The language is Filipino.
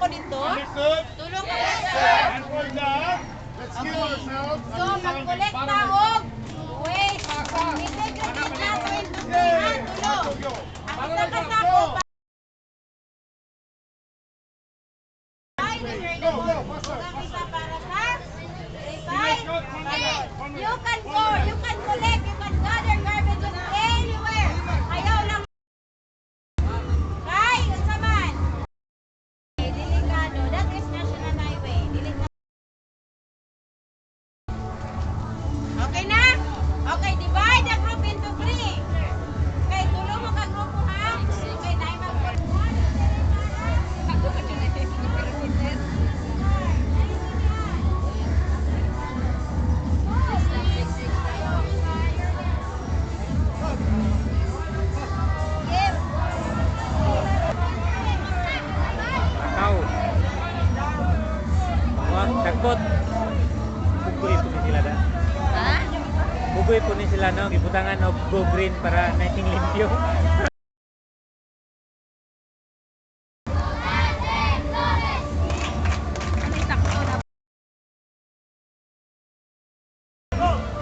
dito? Understood? Tulong ka And for that, let's give ourselves a So, little magkolekta og wait. Integrity nato in dumihan tulo. Ang isa ka sako ang isa para sa recycle. You can go, you can collect, you can gather garbages anywhere. Ayaw lang. Kay, unsa man? Delikado. That is national highway. Delikado. Okay na? Okay, divide the group into 3. Okay, tulong mo ka grupo ha. Okay, na Tao. Wah, takot. Bugoy po ni sila da. Ha? Bugoy po ni sila no, gibutangan og go green para nating limpyo.